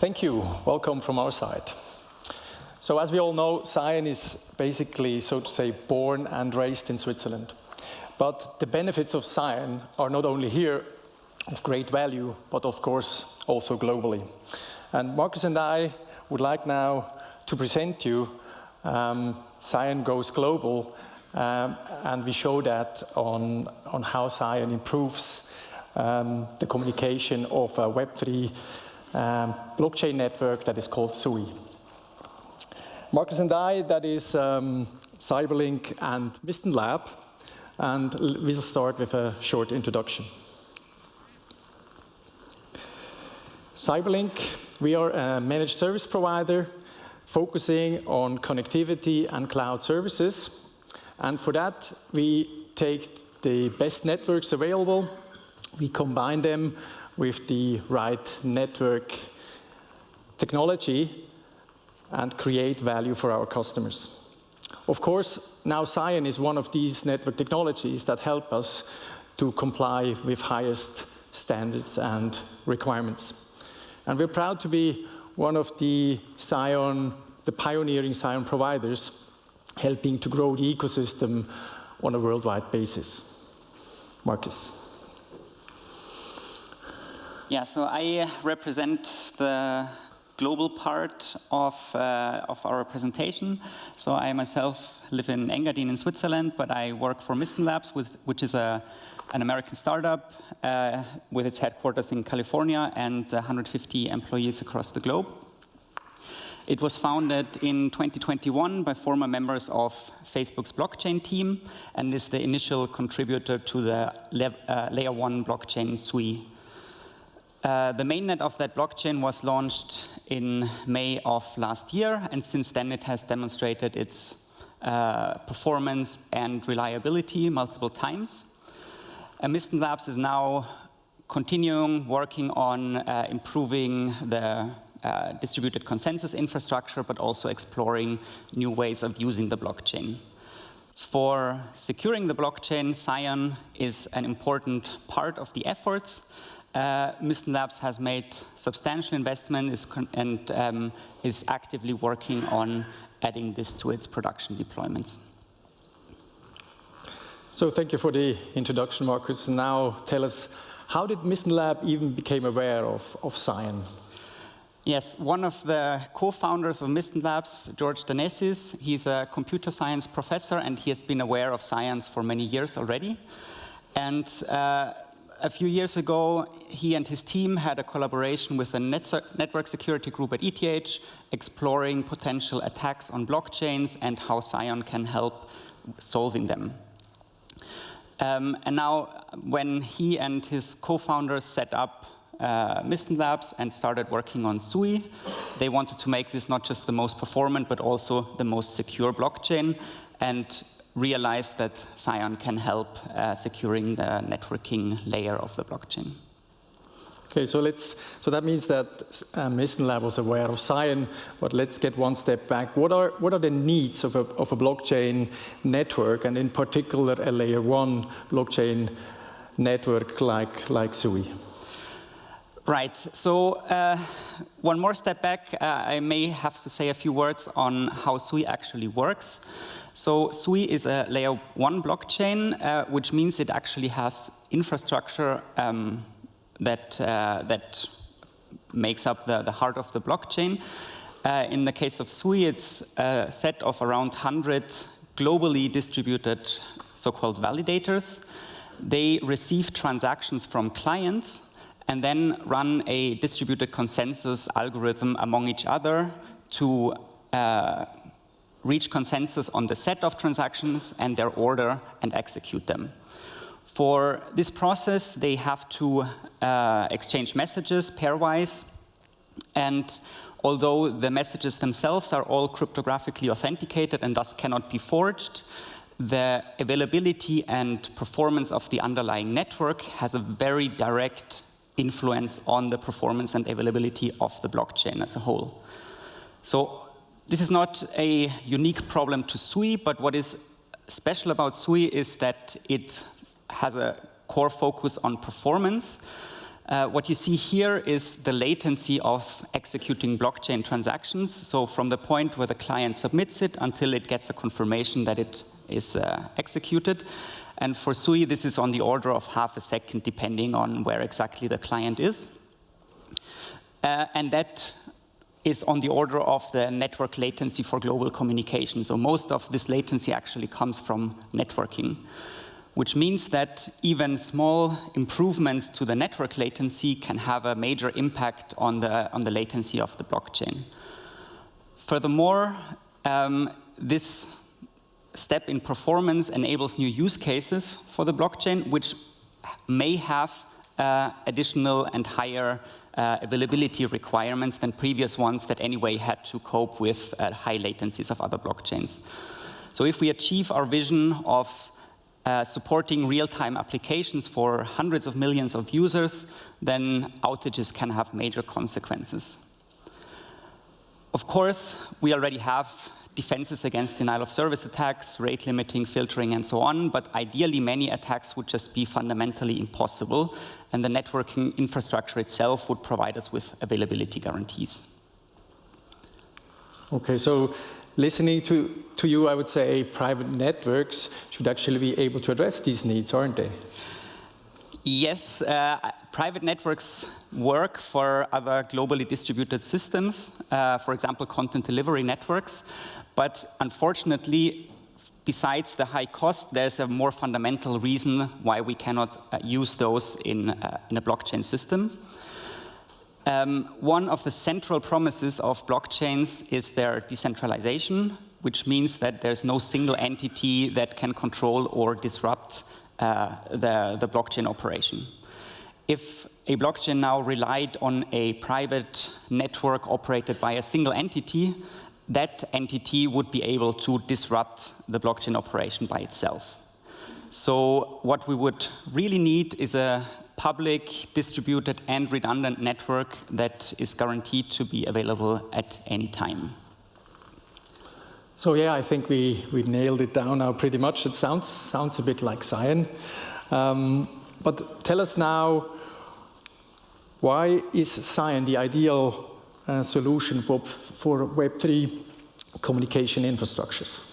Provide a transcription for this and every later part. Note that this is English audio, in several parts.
Thank you. Welcome from our side. So as we all know, SCION is basically, so to say, born and raised in Switzerland. But the benefits of SCION are not only here of great value, but of course also globally. And Markus and I would like now to present you SCION Goes Global, and we show that on how SCION improves the communication of a web3 blockchain network that is called SCION. Markus and I, that is Cyberlink and Mysten Labs, and we'll start with a short introduction. Cyberlink, we are a managed service provider focusing on connectivity and cloud services. And for that, we take the best networks available, we combine them with the right network technology and create value for our customers. Of course, now SCION is one of these network technologies that help us to comply with highest standards and requirements. And we're proud to be one of the pioneering SCION providers, helping to grow the ecosystem on a worldwide basis. Markus. Yeah, so I represent the global part of our presentation. So I myself live in Engadin in Switzerland, but I work for Mysten Labs, which is an American startup with its headquarters in California and 150 employees across the globe. It was founded in 2021 by former members of Facebook's blockchain team and is the initial contributor to the Layer 1 blockchain SCION. The mainnet of that blockchain was launched in May of last year, and since then it has demonstrated its performance and reliability multiple times. Mysten Labs is now continuing working on improving the distributed consensus infrastructure, but also exploring new ways of using the blockchain. For securing the blockchain, SCION is an important part of the efforts. Mysten Labs has made substantial investment and is actively working on adding this to its production deployments. So thank you for the introduction, Markus. Now tell us, how did Mysten Lab even become aware of SCION? Yes, one of the co-founders of Mysten Labs, George Danesis, he's a computer science professor, and he has been aware of SCION for many years already. And a few years ago, he and his team had a collaboration with a network security group at ETH, exploring potential attacks on blockchains and how SCION can help solving them. And now, when he and his co-founders set up Mysten Labs and started working on SCION, they wanted to make this not just the most performant, but also the most secure blockchain, and realized that SCION can help securing the networking layer of the blockchain. Okay, so that means that Mysten Lab was aware of SCION, but let's get one step back. What are the needs of a blockchain network, and in particular a layer 1 blockchain network like SCION? Right, so one more step back, I may have to say a few words on how SCION actually works. So SCION is a layer 1 blockchain, which means it actually has infrastructure that makes up the heart of the blockchain. In the case of SCION, it's a set of around 100 globally distributed so-called validators. They receive transactions from clients and then run a distributed consensus algorithm among each other to reach consensus on the set of transactions and their order and execute them. For this process, they have to exchange messages pairwise, and although the messages themselves are all cryptographically authenticated and thus cannot be forged, the availability and performance of the underlying network has a very direct influence on the performance and availability of the blockchain as a whole. So this is not a unique problem to SCION, but what is special about SCION is that it has a core focus on performance. What you see here is the latency of executing blockchain transactions. So from the point where the client submits it until it gets a confirmation that it is executed. And for SUI, this is on the order of half a second, depending on where exactly the client is. And that is on the order of the network latency for global communication. So most of this latency actually comes from networking, which means that even small improvements to the network latency can have a major impact on the latency of the blockchain. Furthermore, this step in performance enables new use cases for the blockchain, which may have additional and higher availability requirements than previous ones that anyway had to cope with high latencies of other blockchains. So if we achieve our vision of supporting real-time applications for hundreds of millions of users, then outages can have major consequences. Of course, we already have defenses against denial-of-service attacks, rate limiting, filtering, and so on, but ideally many attacks would just be fundamentally impossible, and the networking infrastructure itself would provide us with availability guarantees. Okay, so listening to you, I would say private networks should actually be able to address these needs, aren't they? Yes, private networks work for other globally distributed systems, for example, content delivery networks. But unfortunately, besides the high cost, there's a more fundamental reason why we cannot use those in a blockchain system. One of the central promises of blockchains is their decentralization, which means that there's no single entity that can control or disrupt the blockchain operation. If a blockchain now relied on a private network operated by a single entity, that entity would be able to disrupt the blockchain operation by itself. So what we would really need is a public, distributed, and redundant network that is guaranteed to be available at any time. So yeah, I think we nailed it down now pretty much. It sounds a bit like SCION. But tell us now, why is SCION the ideal solution for web3 communication infrastructures?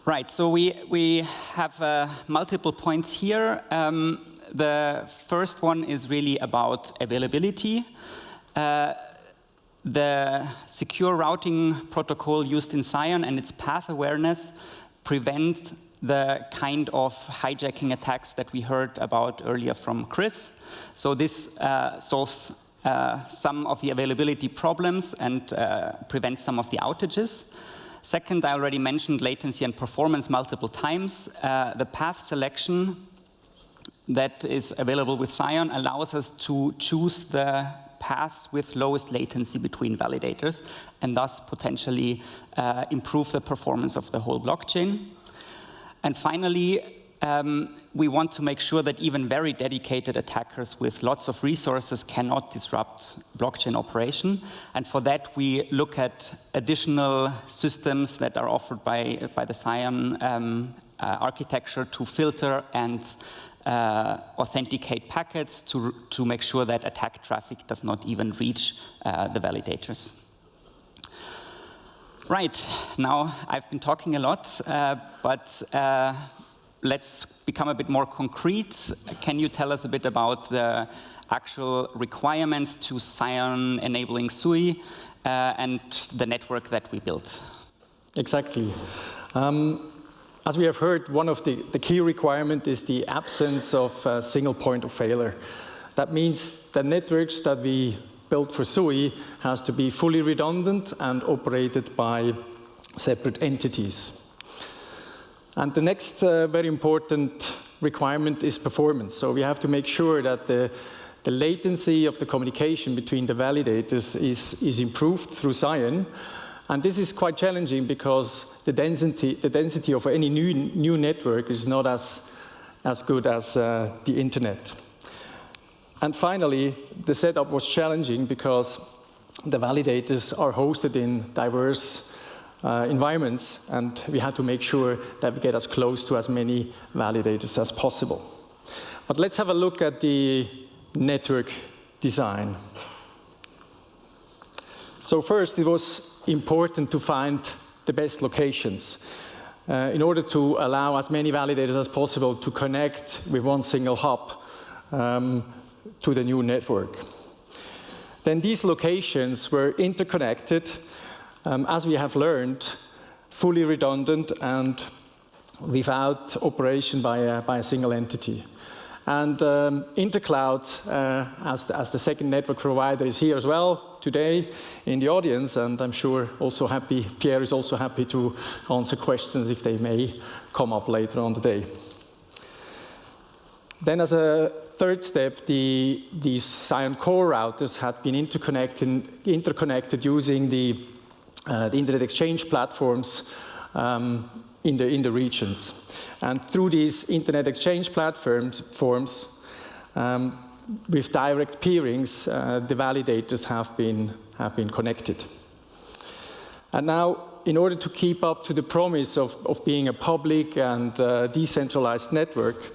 Right, so we have multiple points here. The first one is really about availability. The secure routing protocol used in SCION and its path awareness prevent the kind of hijacking attacks that we heard about earlier from Chris. So this solves some of the availability problems and prevents some of the outages. Second, I already mentioned latency and performance multiple times. The path selection that is available with SCION allows us to choose the paths with lowest latency between validators, and thus potentially improve the performance of the whole blockchain. And finally, we want to make sure that even very dedicated attackers with lots of resources cannot disrupt blockchain operation. And for that, we look at additional systems that are offered by the SCION architecture to filter and authenticate packets to make sure that attack traffic does not even reach the validators. Right, now I've been talking a lot, but let's become a bit more concrete. Can you tell us a bit about the actual requirements to SCION enabling SUI and the network that we built? Exactly. As we have heard, one of the key requirements is the absence of a single point of failure. That means the networks that we built for SUI has to be fully redundant and operated by separate entities. And the next very important requirement is performance. So we have to make sure that the latency of the communication between the validators is improved through SCION. And this is quite challenging because the density of any new network is not as good as the internet. And finally, the setup was challenging because the validators are hosted in diverse environments, and we had to make sure that we get as close to as many validators as possible. But let's have a look at the network design. So first, it was important to find the best locations in order to allow as many validators as possible to connect with one single hub to the new network. Then these locations were interconnected, as we have learned, fully redundant and without operation by a single entity. And Intercloud, as the second network provider, is here as well today in the audience, and I'm sure also happy, Pierre is also happy to answer questions if they may come up later on today. Then as a third step, these SCION core routers had been interconnected using the Internet Exchange platforms in the regions. And through these Internet Exchange platforms, with direct peerings, the validators have been connected. And now, in order to keep up to the promise of being a public and decentralized network,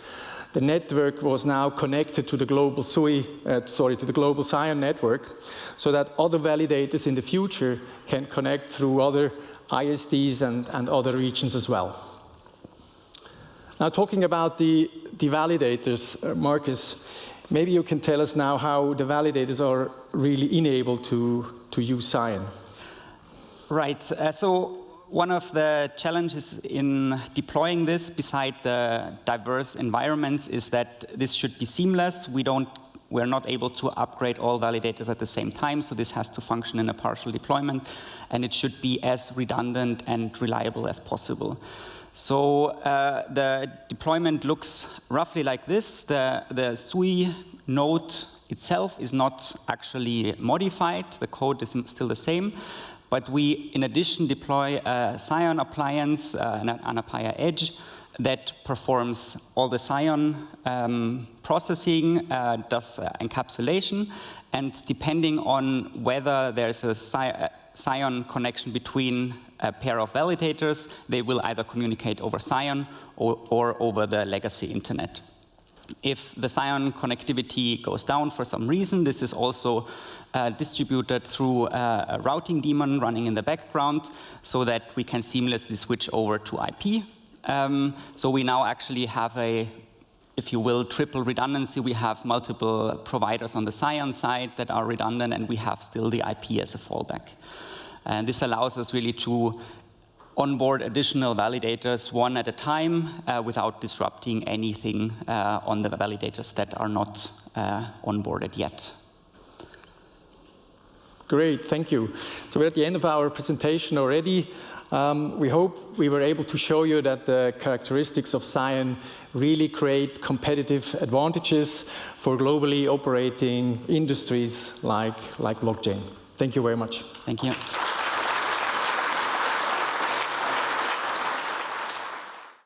the network was now connected to the global to the global SCION network, so that other validators in the future can connect through other ISDs and other regions as well. Now, talking about the validators, Markus, maybe you can tell us now how the validators are really enabled to use SCION. Right. So one of the challenges in deploying this, beside the diverse environments, is that this should be seamless. We're not able to upgrade all validators at the same time, so this has to function in a partial deployment, and it should be as redundant and reliable as possible. So the deployment looks roughly like this. The SUI node itself is not actually modified. The code is still the same. But we, in addition, deploy a SCION appliance, an Anapaya Edge, that performs all the SCION processing, does encapsulation, and depending on whether there's a SCION connection between a pair of validators, they will either communicate over SCION or over the legacy internet. If the SCION connectivity goes down for some reason, this is also distributed through a routing daemon running in the background, so that we can seamlessly switch over to IP. So we now actually have a, if you will, triple redundancy. We have multiple providers on the SCION side that are redundant, and we have still the IP as a fallback. And this allows us really to onboard additional validators one at a time without disrupting anything on the validators that are not onboarded yet. Great, thank you. So we're at the end of our presentation already. We hope we were able to show you that the characteristics of SCION really create competitive advantages for globally operating industries like blockchain. Thank you very much. Thank you.